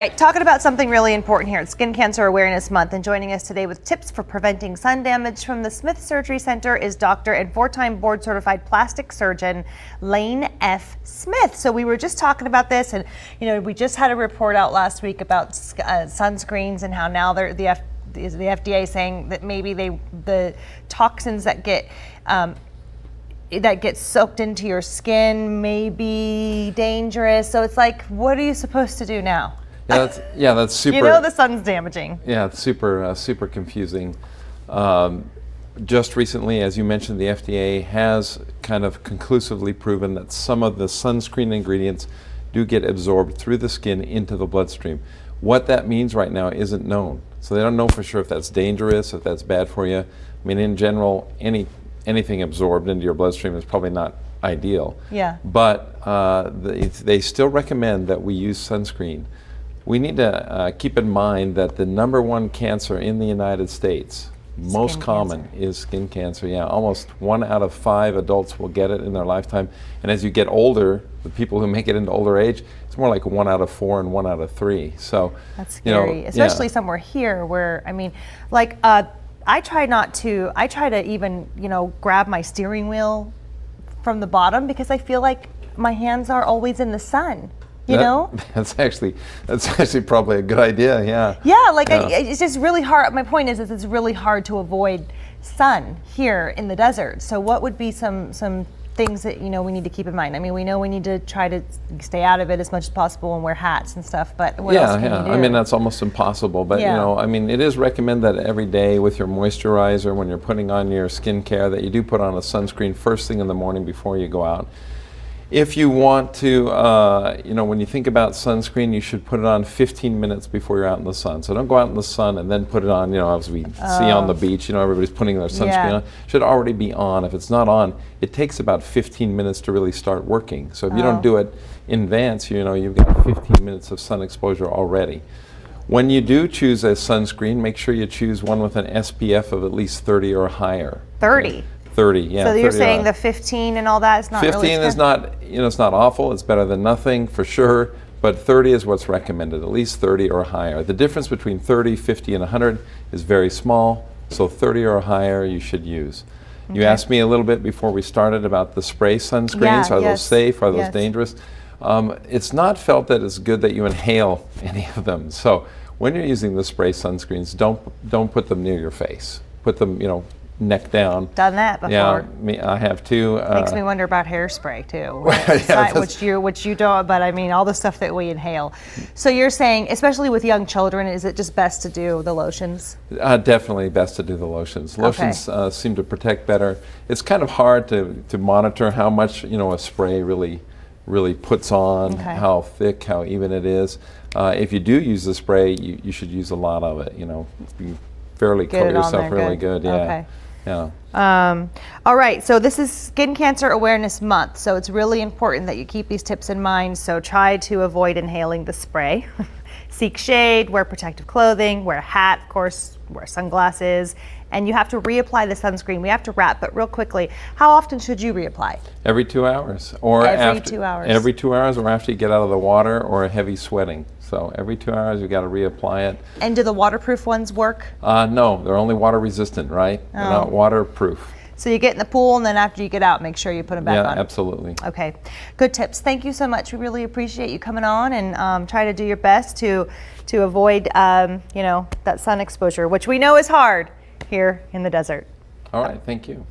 Right, talking about something really important here. It's Skin Cancer Awareness Month, and joining us today with tips for preventing sun damage from the Smith Surgery Center is Dr. and four-time board-certified plastic surgeon Lane F. Smith. So we were just talking about this, and we just had a report out last week about sunscreens and how now the FDA saying that maybe the toxins that get soaked into your skin may be dangerous. So it's like, what are you supposed to do now? That's super. The sun's damaging. Yeah, it's super confusing. Just recently, as you mentioned, the FDA has kind of conclusively proven that some of the sunscreen ingredients do get absorbed through the skin into the bloodstream. What that means right now isn't known. So they don't know for sure if that's dangerous, if that's bad for you. I mean, in general, anything absorbed into your bloodstream is probably not ideal. Yeah. But they still recommend that we use sunscreen. We need to keep in mind that the #1 cancer in the United States, most common, is skin cancer. Yeah, almost 1 out of 5 adults will get it in their lifetime. And as you get older, the people who make it into older age, it's more like 1 out of 4 and 1 out of 3. So that's scary, especially somewhere here where, I try to even, grab my steering wheel from the bottom because I feel like my hands are always in the sun. That's actually probably a good idea. Yeah. It's just really hard. My point is it's really hard to avoid sun here in the desert. So what would be some things that we need to keep in mind? I mean, we know we need to try to stay out of it as much as possible and wear hats and stuff. But what else can you do? I mean, that's almost impossible. But it is recommended that every day with your moisturizer, when you're putting on your skincare, that you do put on a sunscreen first thing in the morning before you go out. If you want to, when you think about sunscreen, you should put it on 15 minutes before you're out in the sun. So don't go out in the sun and then put it on, as we see on the beach, everybody's putting their sunscreen on. It should already be on. If it's not on, it takes about 15 minutes to really start working. So if you don't do it in advance, you've got 15 minutes of sun exposure already. When you do choose a sunscreen, make sure you choose one with an SPF of at least 30 or higher. 30? Okay. 30, yeah. So you're saying the 15 and all that is not 15 really is not, it's not awful. It's better than nothing for sure. But 30 is what's recommended, at least 30 or higher. The difference between 30, 50, and 100 is very small. So 30 or higher you should use. Okay. You asked me a little bit before we started about the spray sunscreens. Are those safe? Are those dangerous? It's not felt that it's good that you inhale any of them. So when you're using the spray sunscreens, don't put them near your face. Put them, neck down. Done that before. Yeah, I have too. Makes me wonder about hairspray too, which you don't. But I mean, all the stuff that we inhale. So you're saying, especially with young children, is it just best to do the lotions? Definitely best to do the lotions. Lotions seem to protect better. It's kind of hard to monitor how much a spray really puts on, how thick, how even it is. If you do use the spray, you should use a lot of it. You fairly coat yourself really good. Yeah. Okay. Yeah. All right, so this is Skin Cancer Awareness Month, so it's really important that you keep these tips in mind. So try to avoid inhaling the spray. Seek shade, wear protective clothing, wear a hat, of course, wear sunglasses, and you have to reapply the sunscreen. We have to wrap, but real quickly, how often should you reapply? Every 2 hours. Or every 2 hours. Every 2 hours, or after you get out of the water or heavy sweating. So every 2 hours, you've got to reapply it. And do the waterproof ones work? No, they're only water resistant, right? They're not waterproof. So you get in the pool, and then after you get out, make sure you put them back on. Yeah, absolutely. Okay, good tips. Thank you so much. We really appreciate you coming on and try to do your best to avoid, that sun exposure, which we know is hard here in the desert. All right, thank you.